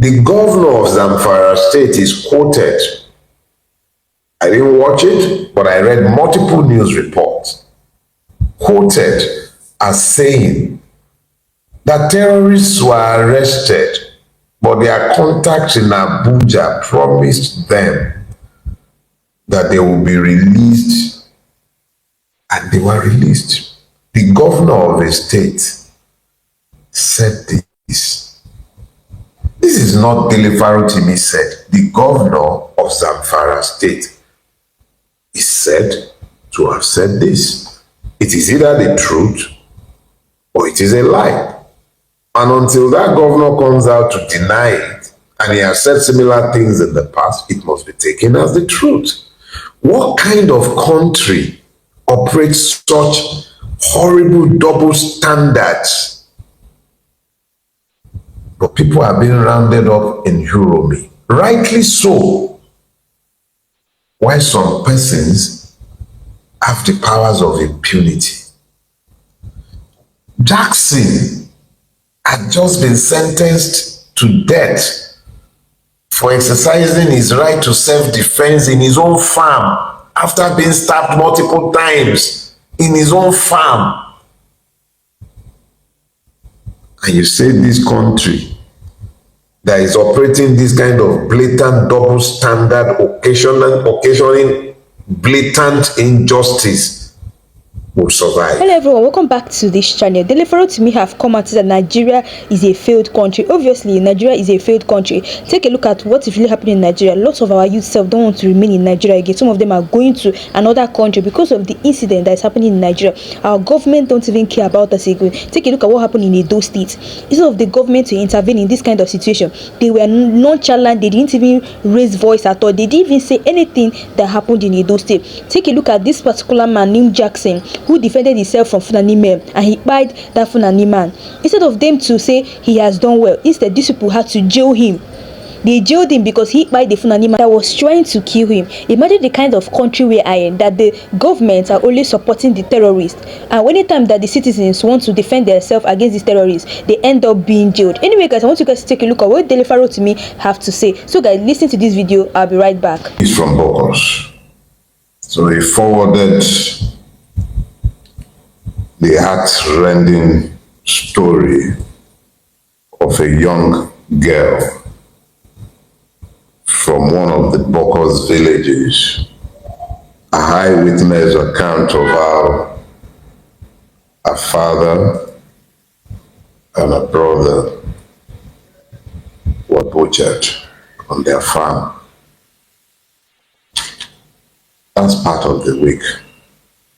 The governor of Zamfara State is quoted. I didn't watch it, but I read multiple news reports. Quoted as saying that terrorists were arrested, but their contacts in Abuja promised them that they will be released, and they were released. The governor of a state said this. This is not Dele Farotimi said. The governor of Zamfara State is said to have said this. It is either the truth or it is a lie. And until that governor comes out to deny it, and he has said similar things in the past, it must be taken as the truth. What kind of country operates such horrible double standards? But people are being rounded up in Uromi, rightly so. Why some persons have the powers of impunity. Jackson had just been sentenced to death for exercising his right to self-defense in his own farm after being stabbed multiple times in his own farm. And you say this country that is operating this kind of blatant double standard, occasioning blatant injustice, will survive. Hello everyone, welcome back to this channel. Dele Farotimi have come out and said that Nigeria is a failed country. Obviously, Nigeria is a failed country. Take a look at what is really happening in Nigeria. Lots of our youth self don't want to remain in Nigeria again. Some of them are going to another country because of the incident that is happening in Nigeria. Our government don't even care about us again. Take a look at what happened in Edo State. Instead of the government to intervene in this kind of situation, they were nonchalant. They didn't even raise voice at all. They didn't even say anything that happened in Edo State. Take a look at this particular man named Jackson, who defended himself from Fulani men, and he pied that Fulani man. Instead of them to say he has done well, instead these people had to jail him. They jailed him because he pied the Fulani man that was trying to kill him. Imagine the kind of country we are in, that the government are only supporting the terrorists, and anytime that the citizens want to defend themselves against these terrorists, they end up being jailed. Anyway guys, I want you guys to take a look at what Dele Farotimi have to say. So guys, listen to this video. I'll be right back. He's from Bokos. So he forwarded the heart-rending story of a young girl from one of the Bokos villages, a eyewitness account of how a father and a brother were butchered on their farm. That's part of the week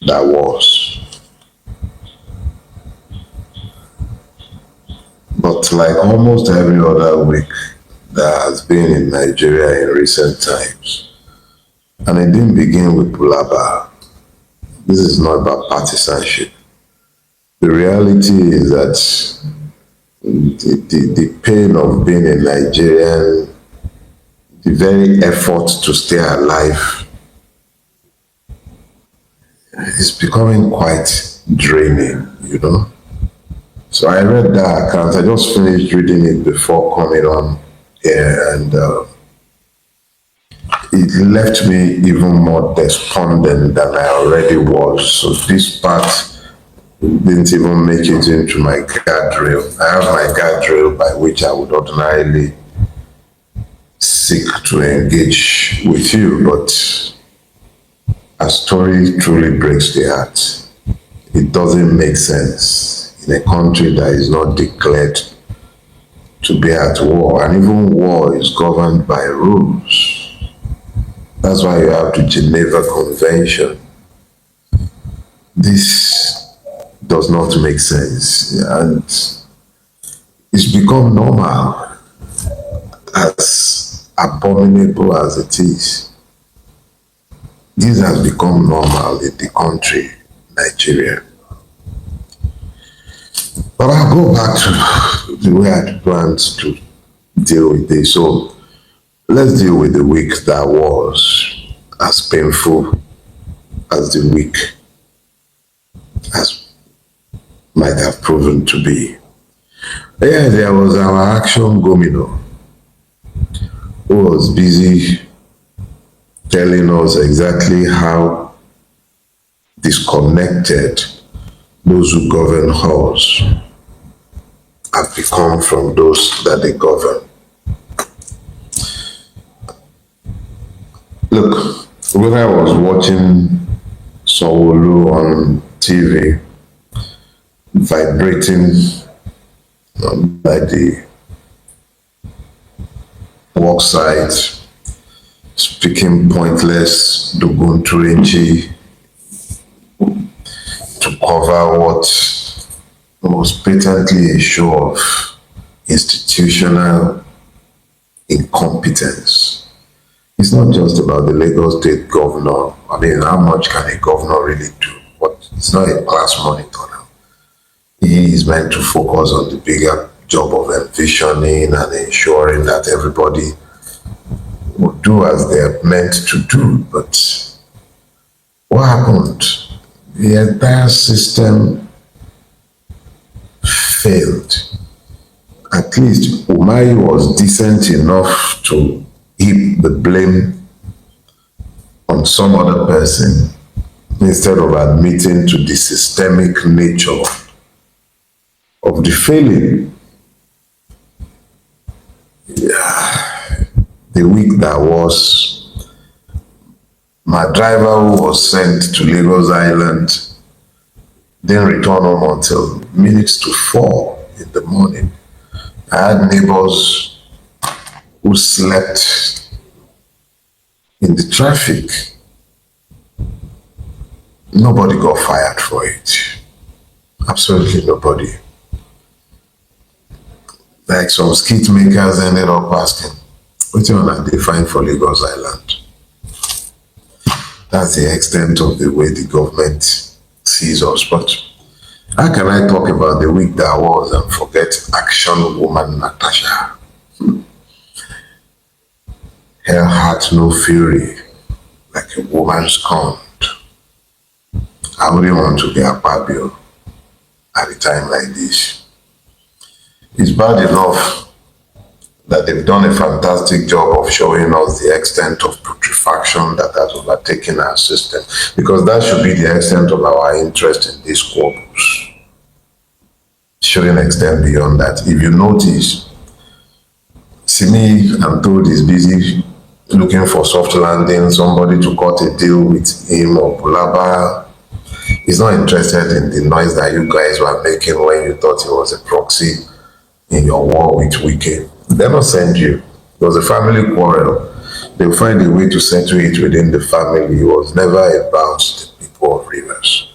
that was. But like almost every other week that has been in Nigeria in recent times, and it didn't begin with Pulaba. This is not about partisanship. The reality is that the pain of being a Nigerian, the very effort to stay alive, is becoming quite draining, you know. So I read that account. I just finished reading it before coming on here, and it left me even more despondent than I already was. So this part didn't even make it into my guardrail. I have my guardrail by which I would ordinarily seek to engage with you, but a story truly breaks the heart. It doesn't make sense in a country that is not declared to be at war, and even war is governed by rules. That's why you have the Geneva Convention. This does not make sense, and it's become normal, as abominable as it is. This has become normal in the country, Nigeria. But I'll go back to the way I planned to deal with this. So let's deal with the week that was, as painful as the week as might have proven to be. Yeah, there was our action gomino who was busy telling us exactly how disconnected those who govern us have become from those that they govern. Look, when I was watching Sanwo-Olu on TV, vibrating by the work site, speaking pointless Dogonturenchi to cover what was patently a show of institutional incompetence. It's not just about the Lagos State governor. I mean, how much can a governor really do? But it's not a class monitor now. He is meant to focus on the bigger job of envisioning and ensuring that everybody will do as they're meant to do. But what happened? The entire system failed. At least Umahi was decent enough to heap the blame on some other person instead of admitting to the systemic nature of the failing. Yeah. The week that was, my driver who was sent to Lagos Island didn't return home until minutes to 4 in the morning. I had neighbors who slept in the traffic. Nobody got fired for it. Absolutely nobody. Like some skit makers ended up asking, what are they fine for Lagos Island? That's the extent of the way the government sees us. But how can I talk about the week that was and forget action woman Natasha? Her heart no fury, like a woman's scorned. I wouldn't want to be a Fabio at a time like this. It's bad enough that they've done a fantastic job of showing us the extent of putrefaction that has overtaken our system, because that should be the extent of our interest in these squabbles. It shouldn't extend beyond that. If you notice, Simi, I'm told, is busy looking for soft landing, somebody to cut a deal with him or Bulaba. He's not interested in the noise that you guys were making when you thought he was a proxy in your war with Wike. They're not send you. It was a family quarrel. They'll find a way to settle it within the family. It was never about the people of Rivers.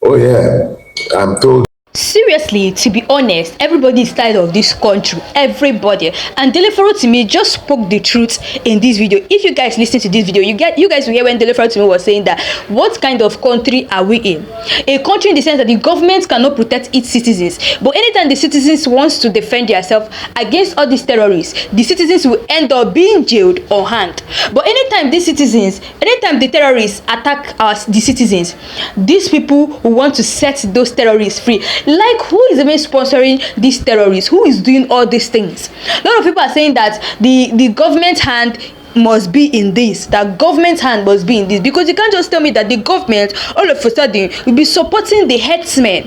Oh yeah, I'm told. Seriously, to be honest, everybody is tired of this country. Everybody. And Dele Farotimi just spoke the truth in this video. If you guys listen to this video, you guys will hear when Dele Farotimi was saying that what kind of country are we in? A country in the sense that the government cannot protect its citizens. But anytime the citizens wants to defend themselves against all these terrorists, the citizens will end up being jailed or hanged. But anytime the terrorists attack the citizens, these people who want to set those terrorists free. Like, who is even sponsoring these terrorists? Who is doing all these things? A lot of people are saying that the government hand must be in this, that government hand must be in this, because you can't just tell me that the government all of a sudden will be supporting the herdsmen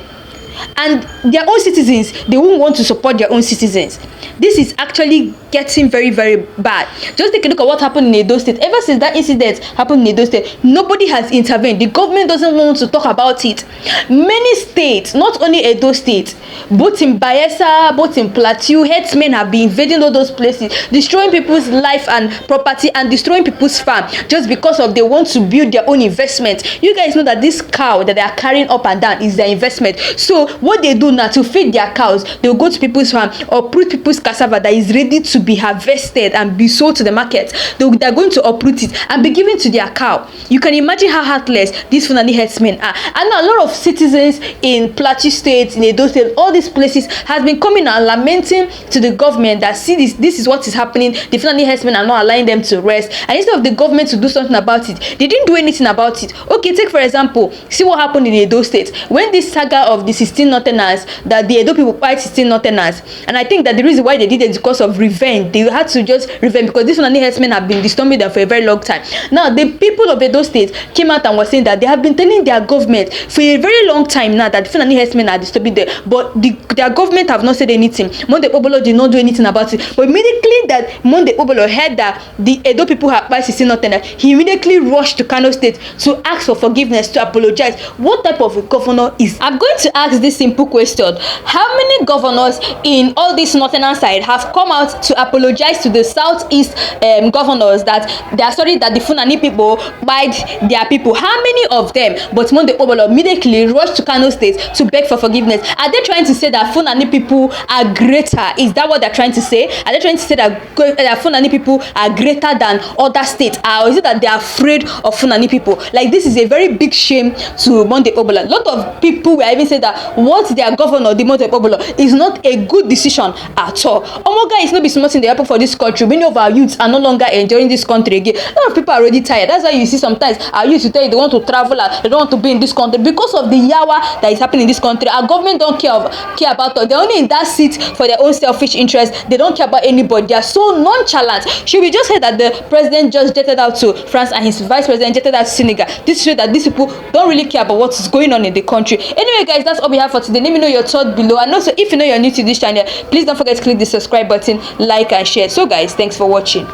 and their own citizens. They won't want to support their own citizens. This is actually getting very, very bad. Just take a look at what happened in Edo State. Ever since that incident happened in Edo State, nobody has intervened. The government doesn't want to talk about it. Many states, not only Edo State, both in Bayelsa, both in Plateau, herdsmen have been invading all those places, destroying people's life and property and destroying people's farm just because of they want to build their own investment. You guys know that this cow that they are carrying up and down is their investment. So what they do now to feed their cows, they will go to people's farm or uproot people's cassava that is ready to be harvested and be sold to the market. They're going to uproot it and be given to their cow. You can imagine how heartless these Fulani herdsmen are. And a lot of citizens in Plateau State, in Edo State, all these places has been coming and lamenting to the government that see this is what is happening. The Fulani herdsmen are not allowing them to rest. And instead of the government to do something about it, they didn't do anything about it. Okay, take for example, see what happened in Edo State when this saga of the still Northerners, that the Edo people fight 16 Northerners. And I think that the reason why they did it is because of revenge. They had to just revenge because these Fulani herdsmen have been disturbing them for a very long time. Now, the people of Edo State came out and were saying that they have been telling their government for a very long time now that the Fulani herdsmen are disturbing them, but their government have not said anything. Monday Obolo did not do anything about it. But immediately that Monday Obolo heard that the Edo people have fight 16 Northerners, he immediately rushed to Kano State to ask for forgiveness, to apologize. What type of a governor is? I'm going to ask this simple question: how many governors in all this northern side have come out to apologize to the southeast governors that they are sorry that the Fulani people bite their people? How many of them? But Monday Obolo immediately rushed to Kano State to beg for forgiveness. Are they trying to say that Fulani people are greater? Is that what they're trying to say? Are they trying to say that Fulani people are greater than other states? Or is it that they are afraid of Fulani people? Like, this is a very big shame to Monday Obolo. A lot of people will even say that what their governor, the Monday Obolo, is not a good decision at all. Omoga is not be smart in the happen for this country. Many of our youths are no longer enjoying this country again. A lot of people are already tired. That's why you see sometimes our youths tell you they want to travel and they don't want to be in this country because of the yawa that is happening in this country. Our government don't care about us. They're only in that seat for their own selfish interest. They don't care about anybody. They are so nonchalant. Should we just say that the president just jetted out to France and his vice president jetted out to Senegal? This shows that these people don't really care about what's going on in the country. Anyway, guys, that's all we have for today. Let me know your thoughts below. And also, if you know you're new to this channel, please don't forget to click the subscribe button, like and share. So guys, thanks for watching.